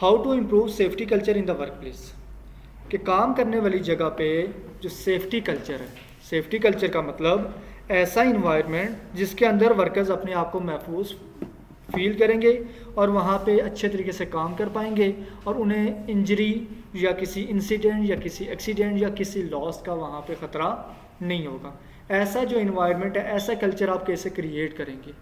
How to improve safety culture in the work place, कि काम करने वाली जगह पे जो सेफ्टी कल्चर है, सेफ्टी कल्चर का मतलब ऐसा इन्वायरमेंट जिसके अंदर वर्कर्स अपने आप को महफूज फील करेंगे और वहाँ पे अच्छे तरीके से काम कर पाएंगे और उन्हें इंजरी या किसी इंसिडेंट या किसी एक्सीडेंट या किसी लॉस का वहाँ पे ख़तरा नहीं होगा। ऐसा जो इन्वायरमेंट है, ऐसा कल्चर आप कैसे क्रिएट करेंगे।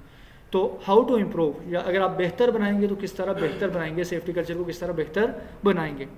तो हाउ टू इम्प्रूव, या अगर आप बेहतर बनाएंगे तो किस तरह बेहतर बनाएंगे, सेफ्टी कल्चर को किस तरह बेहतर बनाएंगे।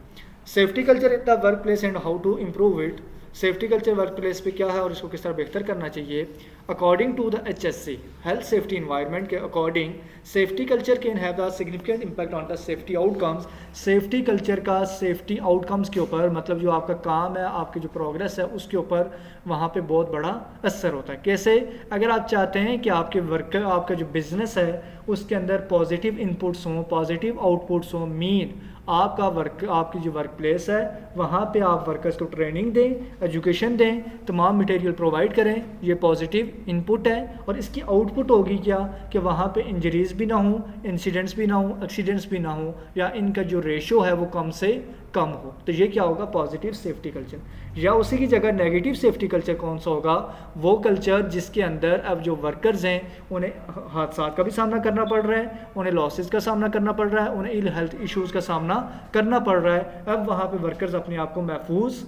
Safety culture in the work place and how to improve it. Safety culture work place पे क्या है और इसको किस तरह बेहतर करना चाहिए। According to the HSC health safety environment के according, safety culture can have the significant impact on the safety outcomes. Safety culture का सेफ्टी आउटकम्स के ऊपर, मतलब जो आपका काम है, आपकी जो प्रोग्रेस है, उसके ऊपर वहाँ पे बहुत बड़ा असर होता है। कैसे, अगर आप चाहते हैं कि आपके वर्कर, आपका जो बिजनेस है उसके अंदर पॉजिटिव इनपुट्स हों, पॉजिटिव आउटपुट्स हों, मीन आपका वर्क, आपकी जो वर्क प्लेस है वहाँ पे आप वर्कर्स को ट्रेनिंग दें, एजुकेशन दें, तमाम मटेरियल प्रोवाइड करें, ये पॉजिटिव इनपुट है। और इसकी आउटपुट होगी क्या, कि वहाँ पे इंजरीज़ भी ना हो, इंसिडेंट्स भी ना हो, एक्सीडेंट्स भी ना हो, या इनका जो रेशो है वो कम से कम हो। तो ये क्या होगा, पॉजिटिव सेफ्टी कल्चर। या उसी की जगह नेगेटिव सेफ्टी कल्चर कौन सा होगा, वो कल्चर जिसके अंदर अब जो वर्कर्स हैं उन्हें हादसा का भी सामना करना पड़ रहा है, उन्हें लॉसेस का सामना करना पड़ रहा है, उन्हें इल हेल्थ इश्यूज़ का सामना करना पड़ रहा है। अब वहाँ पे वर्कर्स अपने आप को महफूज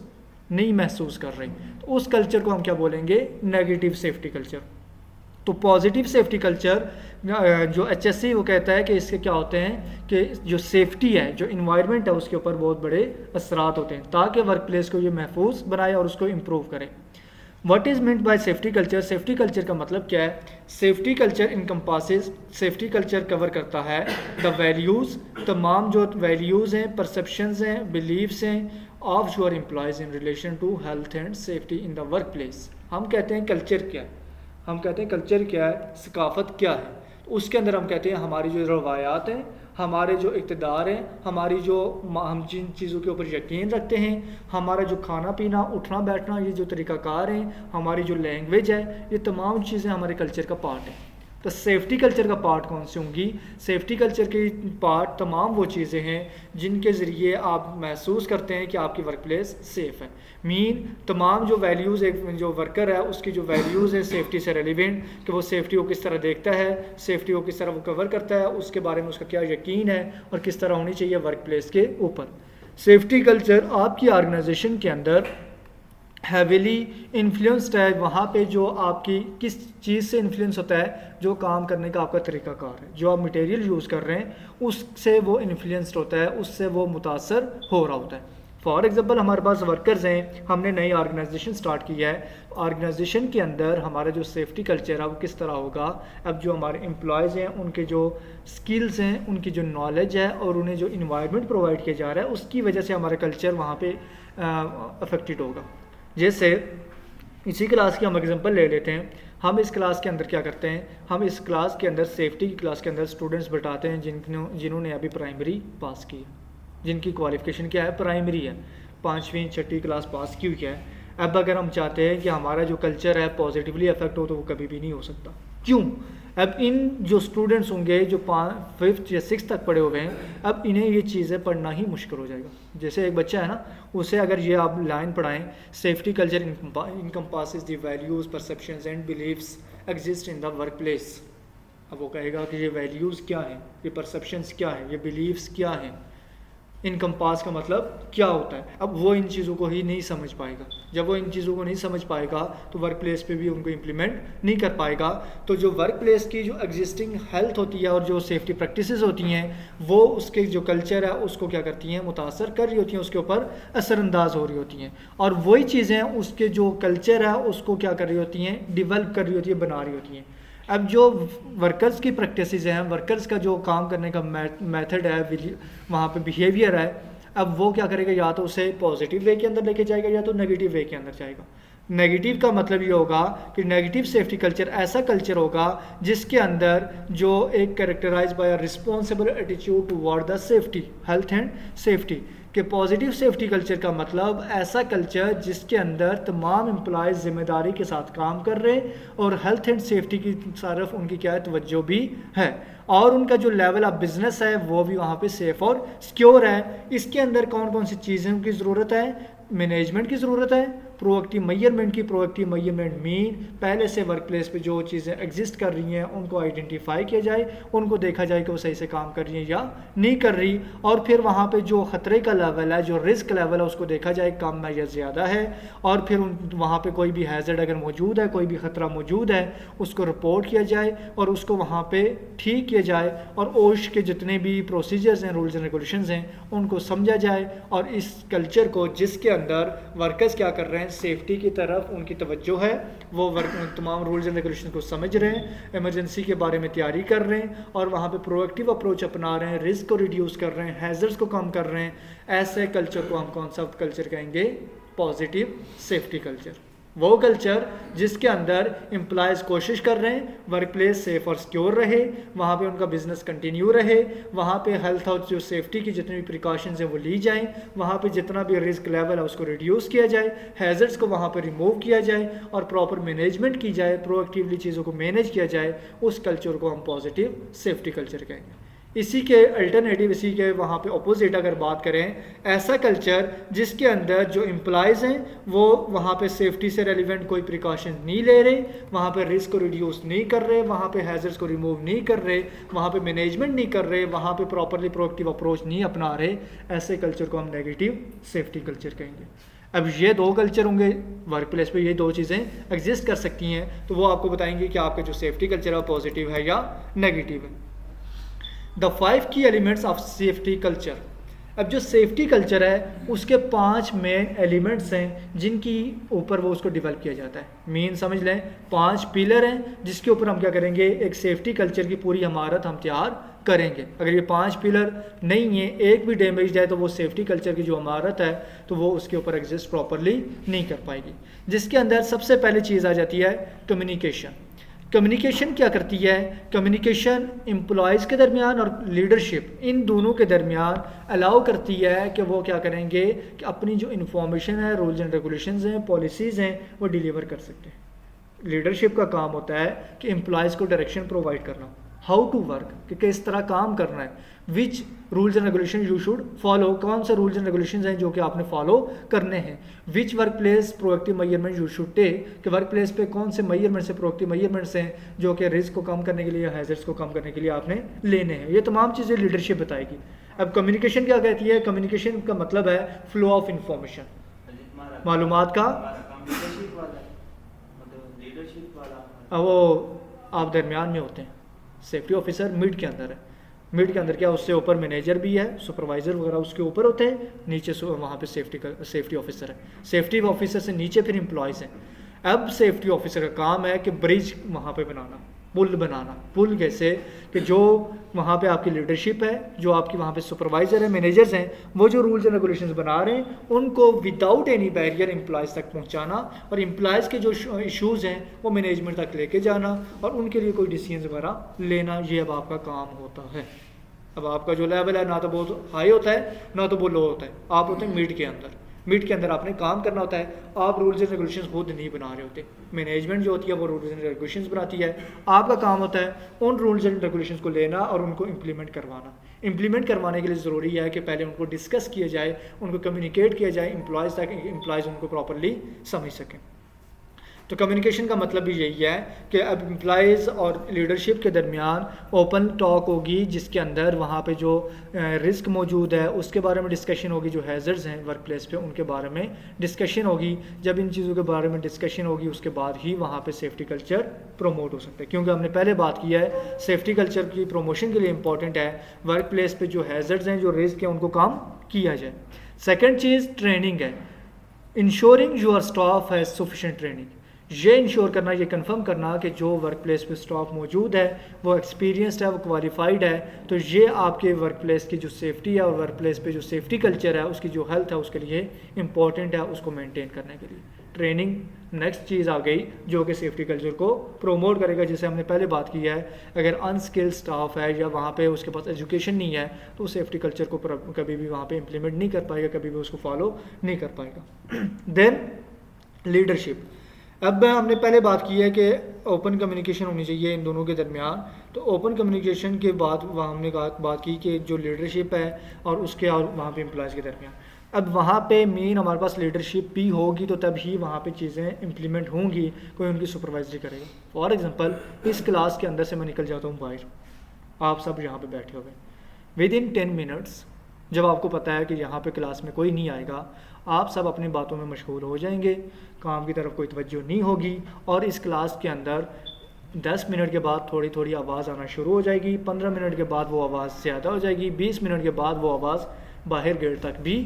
नहीं महसूस कर रहे, तो उस कल्चर को हम क्या बोलेंगे, नेगेटिव सेफ्टी कल्चर। तो पॉजिटिव सेफ्टी कल्चर जो HSC वो कहता है कि इसके क्या होते हैं कि जो सेफ्टी है, जो इन्वायरमेंट है, उसके ऊपर बहुत बड़े असरात होते हैं, ताकि वर्क प्लेस को ये महफूज बनाए और उसको इम्प्रूव करे। What is meant by safety culture, safety culture का मतलब क्या है। Safety culture encompasses, safety culture cover करता है द वैल्यूज़, तमाम जो वैल्यूज़ हैं, परसेप्शंस हैं, बिलीव्स हैं of your employees in relation to health and safety in the work place. हम कहते हैं कल्चर क्या है, हम कहते हैं कल्चर क्या है, सकाफत क्या है। तो उसके अंदर हम कहते हैं हमारी जो रवायात हैं, हमारे जो इक़्तिदार हैं, हमारी जो हम जिन चीज़ों के ऊपर यकीन रखते हैं, हमारा जो खाना पीना, उठना बैठना, ये जो तरीक़ाकार हैं, हमारी जो लैंग्वेज है, ये तमाम चीज़ें हमारे कल्चर का पार्ट है। तो सेफ्टी कल्चर का पार्ट कौन सी होंगी, सेफ्टी कल्चर के पार्ट तमाम वो चीज़ें हैं जिनके ज़रिए आप महसूस करते हैं कि आपकी वर्क प्लेस सेफ़ है। मीन तमाम जो वैल्यूज़, एक जो वर्कर है उसकी जो वैल्यूज़ है सेफ्टी से रेलिवेंट, कि वो सेफ्टी को किस तरह देखता है, सेफ्टी को किस तरह वो कवर करता है, उसके बारे में उसका क्या यकीन है और किस तरह होनी चाहिए वर्क प्लेस के ऊपर। सेफ्टी कल्चर आपकी ऑर्गेनाइजेशन के अंदर हैविली इन्फ्लुएंस्ड है। वहाँ पे जो आपकी किस चीज़ से इन्फ्लुएंस होता है, जो काम करने का आपका तरीक़ाकार है, जो आप मटेरियल यूज़ कर रहे हैं उससे वो इन्फ्लुएंस्ड होता है, उससे वो मुतासर हो रहा होता है। फॉर एग्जांपल हमारे पास वर्कर्स हैं, हमने नई ऑर्गेनाइजेशन स्टार्ट की है, ऑर्गेनाइजेशन के अंदर हमारा जो सेफ्टी कल्चर है वो किस तरह होगा। अब जो हमारे एम्प्लॉयज़ हैं उनके जो स्किल्स हैं, उनकी जो नॉलेज है और उन्हें जो इन्वायरमेंट प्रोवाइड किया जा रहा है, उसकी वजह से हमारा कल्चर वहाँ पे अफेक्टेड होगा। जैसे इसी क्लास की हम एग्जांपल ले लेते हैं। हम इस क्लास के अंदर क्या करते हैं, हम इस क्लास के अंदर सेफ्टी की क्लास के अंदर स्टूडेंट्स बैठाते हैं जिन्होंने अभी प्राइमरी पास की है, जिनकी क्वालिफ़िकेशन क्या है, प्राइमरी है, 5वीं 6ठी क्लास पास की हुई है। अब अगर हम चाहते हैं कि हमारा जो कल्चर है पॉजिटिवली अफेक्ट हो, तो वो कभी भी नहीं हो सकता। क्यों, अब इन जो स्टूडेंट्स होंगे जो 5th या 6th तक पढ़े हुए हैं, अब इन्हें ये चीज़ें पढ़ना ही मुश्किल हो जाएगा। जैसे एक बच्चा है ना, उसे अगर ये आप लाइन पढ़ाएं, safety culture encompasses the values, perceptions and beliefs exist in the work place. अब वो कहेगा कि ये वैल्यूज़ क्या हैं, ये परसेप्शंस क्या हैं, ये बिलीव्स क्या हैं, इनकम्पास का मतलब क्या होता है। अब वो इन चीज़ों को ही नहीं समझ पाएगा। जब वो इन चीज़ों को नहीं समझ पाएगा तो वर्क प्लेस पे भी उनको इम्प्लीमेंट नहीं कर पाएगा। तो जो वर्क प्लेस की जो एग्जिस्टिंग हेल्थ होती है और जो सेफ्टी प्रैक्टिसेस होती हैं, वो उसके जो कल्चर है उसको क्या करती हैं, मुतासर कर रही होती हैं, उसके ऊपर असरअंदाज हो रही होती हैं। और वही चीज़ें उसके जो कल्चर है उसको क्या कर रही होती हैं, डिवेल्प कर रही होती है, बना रही होती हैं। अब जो वर्कर्स की प्रैक्टिसेस हैं, वर्कर्स का जो काम करने का मेथड है, वहाँ पे बिहेवियर है, अब वो क्या करेगा, या तो उसे पॉजिटिव वे के अंदर लेके जाएगा या तो नेगेटिव वे के अंदर जाएगा। नेगेटिव का मतलब ये होगा कि नेगेटिव सेफ्टी कल्चर ऐसा कल्चर होगा जिसके अंदर जो एक characterize by responsible attitude toward the safety, health and safety. कि पॉजिटिव सेफ्टी कल्चर का मतलब ऐसा कल्चर जिसके अंदर तमाम एम्प्लॉयज़ जिम्मेदारी के साथ काम कर रहे हैं और हेल्थ एंड सेफ्टी की तरफ उनकी क्या है, तवज्जो भी है, और उनका जो लेवल ऑफ बिजनेस है वो भी वहाँ पे सेफ और सिक्योर है। इसके अंदर कौन कौन सी चीज़ों की ज़रूरत है? मैनेजमेंट की ज़रूरत है, प्रोएक्टिव मेजरमेंट की। प्रोएक्टिव मेजरमेंट मीन पहले से वर्क प्लेस पे जो चीज़ें एग्जिस्ट कर रही हैं उनको आइडेंटिफाई किया जाए, उनको देखा जाए कि वो सही से काम कर रही हैं या नहीं कर रही, और फिर वहाँ पे जो ख़तरे का लेवल है, जो रिस्क लेवल है, उसको देखा जाए कम है या ज़्यादा है, और फिर वहाँ पे कोई भी हैज़र्ड अगर मौजूद है, कोई भी ख़तरा मौजूद है, उसको रिपोर्ट किया जाए और उसको वहाँ पे ठीक किया जाए, और ओश के जितने भी प्रोसीजर्स हैं, रूल्स एंड रेगुलेशंस हैं, उनको समझा जाए। और इस कल्चर को जिसके अंदर वर्कर्स क्या कर रहे हैं, सेफ्टी की तरफ उनकी तवज्जो है, वो तमाम रूल्स एंड रेगुलेशन को समझ रहे हैं, इमरजेंसी के बारे में तैयारी कर रहे हैं, और वहाँ पे प्रोएक्टिव अप्रोच अपना रहे हैं, रिस्क को रिड्यूस कर रहे हैं, हैज़र्ड्स को कम कर रहे हैं। ऐसे कल्चर को हम कौन सा कल्चर कहेंगे? Positive safety culture. वो कल्चर जिसके अंदर एम्प्लॉयज़ कोशिश कर रहे हैं वर्क प्लेस सेफ और सिक्योर रहे, वहाँ पे उनका बिजनेस कंटिन्यू रहे, वहाँ पे हेल्थ और जो सेफ्टी की जितनी भी प्रिकॉशंस हैं वो ली जाएं, वहाँ पे जितना भी रिस्क लेवल है उसको रिड्यूस किया जाए, हैज़र्ड्स को वहाँ पे रिमूव किया जाए, और प्रॉपर मैनेजमेंट की जाए, प्रोएक्टिवली चीज़ों को मैनेज किया जाए। उस कल्चर को हम पॉजिटिव सेफ्टी कल्चर कहेंगे। इसी के अल्टरनेटिव, इसी के वहाँ पे अपोजिट अगर बात करें, ऐसा कल्चर जिसके अंदर जो एम्प्लॉयज़ हैं वो वहाँ पे सेफ्टी से रेलिवेंट कोई प्रिकॉशन नहीं ले रहे, वहाँ पे रिस्क को रिड्यूस नहीं कर रहे, वहाँ पे हैज़र्ड्स को रिमूव नहीं कर रहे, वहाँ पे मैनेजमेंट नहीं कर रहे, वहाँ पे प्रॉपरली प्रोएक्टिव अप्रोच नहीं अपना रहे, ऐसे कल्चर को हम नेगेटिव सेफ्टी कल्चर कहेंगे। अब ये दो कल्चर होंगे वर्क प्लेस पे, ये दो चीज़ें एग्जिस्ट कर सकती हैं, तो वो आपको बताएंगे कि आपका जो सेफ्टी कल्चर है पॉजिटिव है या नेगेटिव है। द 5 की एलिमेंट्स ऑफ सेफ्टी कल्चर। अब जो सेफ्टी कल्चर है उसके 5 मेन एलिमेंट्स हैं जिनकी ऊपर वो उसको डेवलप किया जाता है। मेन समझ लें 5 पिलर हैं जिसके ऊपर हम क्या करेंगे, एक सेफ्टी कल्चर की पूरी इमारत हम तैयार करेंगे। अगर ये 5 पिलर नहीं है, एक भी डैमेज है, तो वो सेफ्टी कल्चर की जो इमारत है तो वो उसके ऊपर एग्जिस्ट प्रॉपरली नहीं कर पाएगी। जिसके अंदर सबसे पहली चीज़ आ जाती है कम्युनिकेशन। कम्युनिकेशन क्या करती है? कम्युनिकेशन एम्प्लॉयज़ के दरमियान और लीडरशिप, इन दोनों के दरमियान अलाउ करती है कि वो क्या करेंगे कि अपनी जो इन्फॉर्मेशन है, रूल्स एंड रेगुलेशंस हैं, पॉलिसीज़ हैं, वो डिलीवर कर सकते हैं। लीडरशिप का काम होता है कि एम्प्लॉयज़ को डायरेक्शन प्रोवाइड करना, हाउ टू वर्क, कि किस तरह काम करना है, which rules and regulation you should follow, कौन से रूल्स एंड रेगुलेशन हैं जो कि आपने फॉलो करने हैं, which work place proactive measurement you should take, कि वर्क प्लेस पे कौन से मेजरमेंट से प्रोएक्टिव मेजरमेंट्स हैं जो कि रिस्क को कम करने के लिए, हैज़र्ड्स को कम करने के लिए आपने लेने हैं। ये तमाम चीज़ें लीडरशिप बताएगी। अब कम्युनिकेशन क्या कहती है? कम्युनिकेशन का मतलब है फ्लो ऑफ इंफॉर्मेशन, मालूमात का। अब वो आप दरमियान में होते हैं, सेफ्टी ऑफिसर मिड के अंदर है, मिड के अंदर क्या, उससे ऊपर मैनेजर भी है, सुपरवाइजर वगैरह उसके ऊपर होते हैं, नीचे वहाँ पे सेफ्टी ऑफिसर है, सेफ्टी ऑफिसर से नीचे फिर एम्प्लॉयज़ हैं। अब सेफ्टी ऑफिसर का काम है कि ब्रिज वहाँ पे बनाना, पुल बनाना। पुल कैसे? कि जो वहाँ पे आपकी लीडरशिप है, जो आपकी वहाँ पे सुपरवाइज़र है, मैनेजर्स हैं, वो जो रूल्स एंड रेगुलेशंस बना रहे हैं उनको विदाउट एनी बैरियर एम्प्लॉयज़ तक पहुँचाना, और एम्प्लॉयज़ के जो इश्यूज़ हैं वो मैनेजमेंट तक लेके जाना, और उनके लिए कोई डिसीजन वगैरह लेना, ये अब आपका काम होता है। अब आपका जो लेवल है ना तो बहुत हाई होता है ना तो वो लो होता है, आप होते हैं मिड के अंदर। मिड के अंदर आपने काम करना होता है, आप रूल्स एंड रेगुलेशंस खुद नहीं बना रहे होते, मैनेजमेंट जो होती है वो रूल्स एंड रेगुलेशंस बनाती है। आपका काम होता है उन रूल्स एंड रेगुलेशंस को लेना और उनको इम्प्लीमेंट करवाना। इम्प्लीमेंट करवाने के लिए ज़रूरी है कि पहले उनको डिस्कस किया जाए, उनको कम्युनिकेट किया जाए एम्प्लॉयज़ तक, एम्प्लॉयज़ उनको प्रॉपरली समझ सकें। तो कम्युनिकेशन का मतलब भी यही है कि अब एम्प्लॉयज़ और लीडरशिप के दरमियान ओपन टॉक होगी, जिसके अंदर वहाँ पे जो रिस्क मौजूद है उसके बारे में डिस्कशन होगी, जो हैज़र्ड्स हैं वर्क प्लेस पे उनके बारे में डिस्कशन होगी। जब इन चीज़ों के बारे में डिस्कशन होगी उसके बाद ही वहाँ पे सेफ्टी कल्चर प्रमोट हो सकता है, क्योंकि हमने पहले बात की है सेफ्टी कल्चर की प्रमोशन के लिए इंपॉर्टेंट है वर्क प्लेस पे जो हैज़र्ड्स हैं, जो रिस्क हैं, उनको कम किया जाए। सेकेंड चीज़ ट्रेनिंग है, ensuring your staff has sufficient training. ये इंश्योर करना, ये कंफर्म करना कि जो वर्क प्लेस पे स्टाफ मौजूद है वो एक्सपीरियंस्ड है, वो क्वालिफाइड है, तो ये आपके वर्क प्लेस की जो सेफ्टी है और वर्क प्लेस पे जो सेफ्टी कल्चर है, उसकी जो हेल्थ है, उसके लिए इंपॉर्टेंट है, उसको मेंटेन करने के लिए। ट्रेनिंग नेक्स्ट चीज़ आ गई जो कि सेफ्टी कल्चर को प्रोमोट करेगा, जैसे हमने पहले बात की है। अगर अनस्किल्ड स्टाफ है या वहाँ पे उसके पास एजुकेशन नहीं है तो सेफ्टी कल्चर को कभी भी वहाँ पे इम्प्लीमेंट नहीं कर पाएगा, कभी भी उसको फॉलो नहीं कर पाएगा। Then leadership. अब हमने पहले बात की है कि ओपन कम्युनिकेशन होनी चाहिए इन दोनों के दरमियान। तो ओपन कम्युनिकेशन के बाद वहाँ हमने बात की कि जो लीडरशिप है और उसके और वहाँ पे एम्प्लॉयज़ के दरमियान। अब वहाँ पे मेन हमारे पास लीडरशिप भी होगी तो तभी वहाँ पे चीज़ें इम्प्लीमेंट होंगी, कोई उनकी सुपरवाइजरी करेगा। फॉर एग्जांपल इस क्लास के अंदर से मैं निकल जाता हूँ बाहर, आप सब यहाँ पे बैठे हुए, विद इन 10 मिनट्स जब आपको पता है कि यहाँ पे क्लास में कोई नहीं आएगा, आप सब अपनी बातों में मशगूल हो जाएंगे, काम की तरफ कोई तवज्जो नहीं होगी और इस क्लास के अंदर 10 मिनट के बाद थोड़ी थोड़ी आवाज़ आना शुरू हो जाएगी, 15 मिनट के बाद वो आवाज़ ज़्यादा हो जाएगी, 20 मिनट के बाद वो आवाज़ बाहर गेट तक भी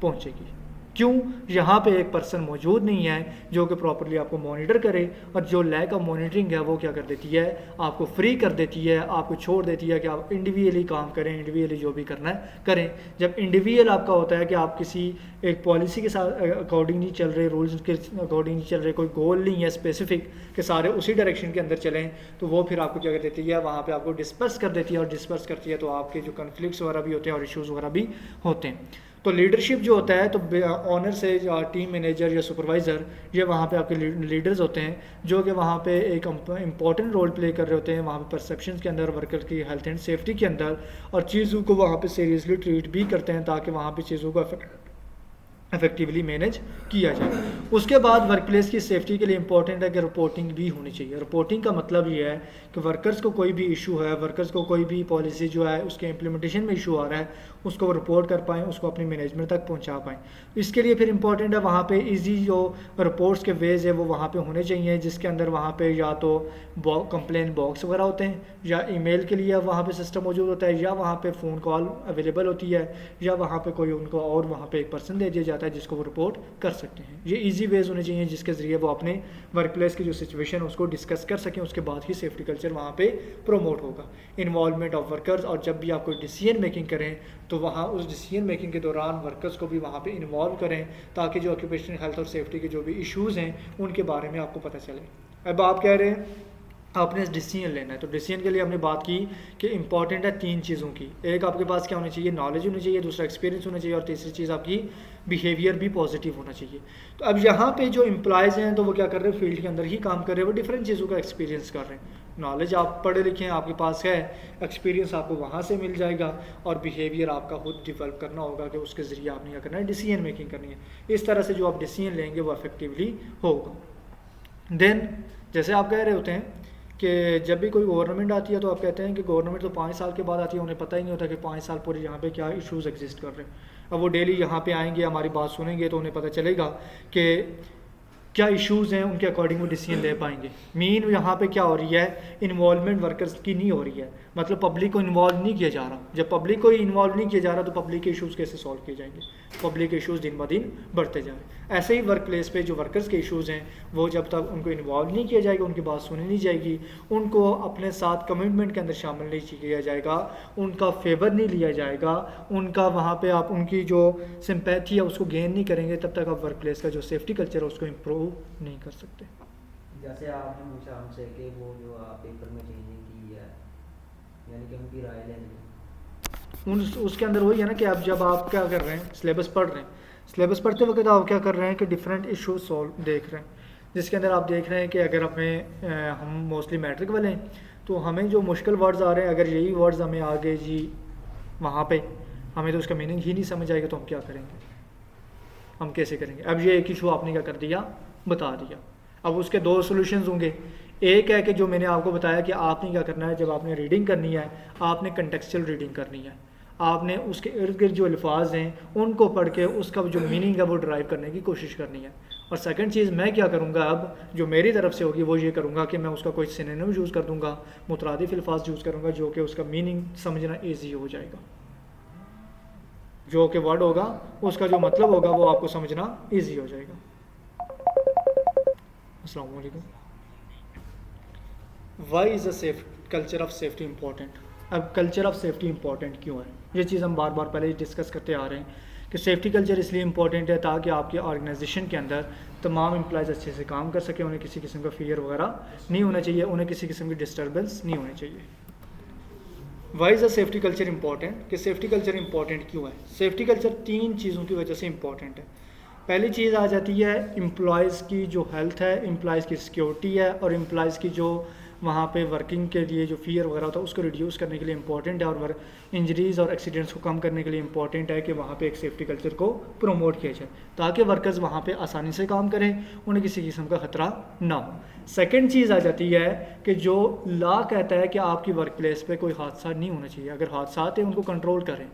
पहुंचेगी। क्यों? यहाँ पे एक पर्सन मौजूद नहीं है जो कि प्रॉपरली आपको मॉनिटर करे, और जो लैक ऑफ मॉनिटरिंग है वो क्या कर देती है, आपको फ्री कर देती है, आपको छोड़ देती है कि आप इंडिविजुअली काम करें, इंडिविजुअली जो भी करना है करें। जब इंडिविजुअल आपका होता है कि आप किसी एक पॉलिसी के साथ अकॉर्डिंग नहीं चल रहे, रूल्स के अकॉर्डिंग नहीं चल रहे, कोई गोल नहीं है स्पेसिफिक कि सारे उसी डायरेक्शन के अंदर चलें, तो वो फिर आपको क्या कर देती है, वहाँ पर आपको डिस्पर्स कर देती है, और डिस्पर्स करती है तो आपके जो कन्फ्लिक्ट्स वगैरह भी होते हैं और इशूज़ वगैरह भी होते हैं। तो लीडरशिप जो होता है तो ऑनर से या टीम मैनेजर या सुपरवाइज़र, ये वहाँ पे आपके लीडर्स होते हैं जो कि वहाँ पे एक इम्पॉर्टेंट रोल प्ले कर रहे होते हैं वहाँ पे परसेप्शंस के अंदर, वर्कर की हेल्थ एंड सेफ्टी के अंदर, और चीज़ों को वहाँ पे सीरियसली ट्रीट भी करते हैं ताकि वहाँ पे चीज़ों को इफेक्टिवली मैनेज किया जाए। उसके बाद वर्क प्लेस की सेफ्टी के लिए इंपॉर्टेंट है कि रिपोर्टिंग भी होनी चाहिए। रिपोर्टिंग का मतलब ये है कि वर्कर्स को कोई भी इशू है, वर्कर्स को कोई भी पॉलिसी जो है उसके इम्प्लीमेंटेशन में इशू आ रहा है, उसको रिपोर्ट कर पाएँ, उसको अपनी मैनेजमेंट तक पहुंचा पाएँ। इसके लिए फिर इंपॉर्टेंट है वहाँ पे इजी जो रिपोर्ट्स के वेज है वो वहाँ पे होने चाहिए, जिसके अंदर वहाँ पे या तो कंप्लेन बॉक्स वगैरह होते हैं, या ईमेल के लिए वहाँ पे सिस्टम मौजूद होता है, या वहाँ पे फ़ोन कॉल अवेलेबल होती है, या वहाँ पे कोई उनको और वहाँ पे एक पर्सन दे दिया जाता है जिसको वो रिपोर्ट कर सकते हैं। ये इजी वेज होने चाहिए जिसके ज़रिए वो अपने वर्क प्लेस की जो सिचुएशन है उसको डिस्कस कर सकें, उसके बाद ही सेफ्टी कल्चर वहाँ पे प्रोमोट होगा। इन्वॉल्वमेंट ऑफ वर्कर्स, और जब भी आप कोई डिसीजन मेकिंग करें तो वहाँ उस डिसीजन मेकिंग के दौरान वर्कर्स को भी वहाँ पे इन्वॉल्व करें ताकि जो ऑक्यूपेशनल हेल्थ और सेफ्टी के जो भी इश्यूज़ हैं उनके बारे में आपको पता चले। अब आप कह रहे हैं आपने डिसीजन लेना है, तो डिसीजन के लिए हमने बात की कि इंपॉर्टेंट है 3 चीज़ों की। एक आपके पास क्या होनी चाहिए, नॉलेज होनी चाहिए, दूसरा एक्सपीरियंस होना चाहिए, और तीसरी चीज़ आपकी बिहेवियर भी पॉजिटिव होना चाहिए। तो अब यहाँ पे जो एम्प्लॉयज़ हैं तो वो क्या कर रहे हैं, फील्ड के अंदर ही काम कर रहे हैं, वो डिफरेंट चीज़ों का एक्सपीरियंस कर रहे हैं। नॉलेज आप पढ़े लिखे हैं, आपके पास है, एक्सपीरियंस आपको वहाँ से मिल जाएगा, और बिहेवियर आपका खुद डेवलप करना होगा कि उसके ज़रिए आपने क्या करना है, डिसीजन मेकिंग करनी है। इस तरह से जो आप डिसीजन लेंगे वो इफेक्टिवली होगा। देन जैसे आप कह रहे होते हैं कि जब भी कोई गवर्नमेंट आती है तो आप कहते हैं कि गवर्नमेंट तो 5 साल के बाद आती है, उन्हें पता ही नहीं होता कि 5 साल पूरे यहाँ पे क्या इश्यूज़ एग्जिस्ट कर रहे हैं। अब वो डेली यहाँ पे आएंगे, हमारी बात सुनेंगे, तो उन्हें पता चलेगा कि क्या इश्यूज़ हैं, उनके अकॉर्डिंग वो डिसीजन ले पाएंगे। मेन यहाँ पे क्या हो रही है, इन्वॉल्वमेंट वर्कर्स की नहीं हो रही है, मतलब पब्लिक को इन्वॉल्व नहीं किया जा रहा। जब पब्लिक को इन्वॉल्व नहीं किया जा रहा तो पब्लिक के इश्यूज़ कैसे सॉल्व किए जाएंगे, पब्लिक के इश्यूज़ दिन ब दिन बढ़ते जा रहे हैं। ऐसे ही वर्क प्लेस पे जो वर्कर्स के इश्यूज़ हैं वो जब तक उनको इन्वॉल्व नहीं किया जाएगा, उनकी बात सुनी नहीं जाएगी, उनको अपने साथ कमिटमेंट के अंदर शामिल नहीं किया जाएगा, उनका फेवर नहीं लिया जाएगा, उनका वहाँ पे आप उनकी जो सिंपैथी है उसको गेन नहीं करेंगे, तब तक आप वर्क प्लेस का जो सेफ्टी कल्चर है उसको इम्प्रूव नहीं कर सकते। जैसे आपने पूछा हमसे कि वो जो आप पेपर में चेंजिंग की है, यानी कि उनकी राय लेनी उसके अंदर वही है ना कि अब जब आप क्या कर रहे हैं, सिलेबस पढ़ रहे हैं, सिलेबस पढ़ते वक्त आप क्या कर रहे हैं कि डिफरेंट इशूज सॉल्व देख रहे हैं, जिसके अंदर आप देख रहे हैं कि अगर हम मोस्टली मैट्रिक वाले हैं तो हमें जो मुश्किल वर्ड्स आ रहे हैं, अगर यही वर्ड्स हमें आ गए जी वहाँ पे, हमें तो उसका मीनिंग ही नहीं समझ आएगा, तो हम क्या करेंगे, हम कैसे करेंगे। अब ये एक इशू आपने क्या कर दिया, बता दिया। अब उसके 2 सॉल्यूशंस होंगे। एक है कि जो मैंने आपको बताया कि आपने क्या करना है, जब आपने रीडिंग करनी है आपने कंटेक्सचुअल रीडिंग करनी है, आपने उसके इर्द गिर्द जो अल्फाज हैं उनको पढ़ के उसका जो मीनिंग है वो ड्राइव करने की कोशिश करनी है। और सेकंड चीज़ मैं क्या करूँगा, अब जो मेरी तरफ से होगी वो ये करूँगा कि मैं उसका कोई सिनोनिम यूज़ कर दूँगा, मुतरादिफ अल्फाज यूज़ करूँगा जो कि उसका मीनिंग समझना ईजी हो जाएगा। जो कि वर्ड होगा उसका जो मतलब होगा वो आपको समझना ईजी हो जाएगा। अस्सलाम वालेकुम। Why is a safe culture of safety important. अब कल्चर ऑफ सेफ्टी इंपॉर्टेंट क्यों है, ये चीज़ हम बार बार पहले ही डिस्कस करते आ रहे हैं कि सेफ्टी कल्चर इसलिए इंपॉर्टेंट है ताकि आपके ऑर्गेनाइजेशन के अंदर तमाम एम्प्लॉयज़ अच्छे से काम कर सकें, उन्हें किसी किस्म का फियर वगैरह नहीं होना चाहिए, उन्हें किसी किस्म की डिस्टर्बेंस नहीं होनी चाहिए। Why is a safety culture important, कि सेफ्टी कल्चर इंपॉर्टेंट क्यों है? सेफ्टी कल्चर 3 चीज़ों की वजह से इंपॉर्टेंट है। पहली चीज़ आ जाती है एम्प्लॉयज़ की जो हेल्थ है, एम्प्लॉयज़ की सिक्योरिटी है, और एम्प्लॉयज़ की जो वहाँ पे वर्किंग के लिए जो फियर वगैरह होता है उसको रिड्यूस करने के लिए इंपॉर्टेंट है, और इंजरीज़ और एक्सीडेंट्स को कम करने के लिए इंपॉर्टेंट है कि वहाँ पे एक सेफ्टी कल्चर को प्रमोट किया जाए ताकि वर्कर्स वहाँ पे आसानी से काम करें, उन्हें किसी किस्म का ख़तरा ना हो। सेकंड चीज़ आ जाती है कि जो लॉ कहता है कि आपकी वर्क प्लेस पर कोई हादसा नहीं होना चाहिए, अगर हादसा आते हैं उनको कंट्रोल करें।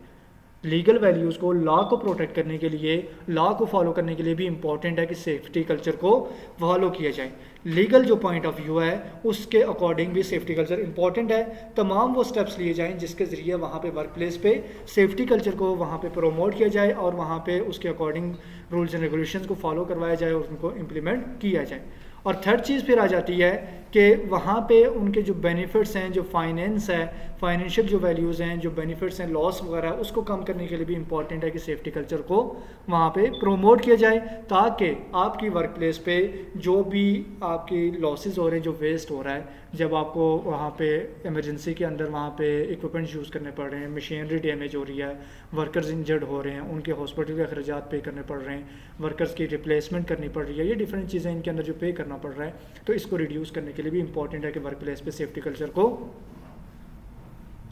लीगल वैल्यूज़ को, लॉ को प्रोटेक्ट करने के लिए, लॉ को फॉलो करने के लिए भी इंपॉर्टेंट है कि सेफ्टी कल्चर को फॉलो किया जाए। लीगल जो पॉइंट ऑफ व्यू है उसके अकॉर्डिंग भी सेफ्टी कल्चर इंपॉर्टेंट है। तमाम वो स्टेप्स लिए जाएं जिसके ज़रिए वहाँ पे वर्क प्लेस पे सेफ्टी कल्चर को वहाँ पे प्रमोट किया जाए और वहाँ पे उसके अकॉर्डिंग रूल्स एंड रेगुलेशंस को फॉलो करवाया जाए और उनको इम्प्लीमेंट किया जाए। और थर्ड चीज़ फिर आ जाती है कि वहाँ पे उनके जो बेनिफिट्स हैं, जो फाइनेंस है, फाइनेंशियल जो वैल्यूज़ हैं, जो बेनिफिट्स हैं, लॉस वगैरह, उसको कम करने के लिए भी इंपॉर्टेंट है कि सेफ्टी कल्चर को वहाँ पे प्रोमोट किया जाए ताकि आपकी वर्क प्लेस पे जो भी आपकी लॉसेस हो रहे हैं, जो वेस्ट हो रहा है, जब आपको वहाँ पे इमरजेंसी के अंदर वहाँ पे इक्विपमेंट्स यूज़ करने पड़ रहे हैं, मशीनरी डैमेज हो रही है, वर्कर्स इंजर्ड हो रहे हैं, उनके हॉस्पिटल के अखराजात पे करने पड़ रहे हैं, वर्कर्स की रिप्लेसमेंट करनी पड़ रही है, ये डिफरेंट चीज़ें इनके अंदर जो पे करना पड़ रहा है, तो इसको रिड्यूस करने के लिए भी इंपॉर्टेंट है कि वर्क प्लेस पे सेफ्टी कल्चर को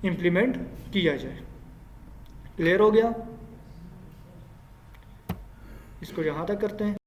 इम्प्लीमेंट किया जाए। क्लियर हो गया? इसको यहाँ तक करते हैं।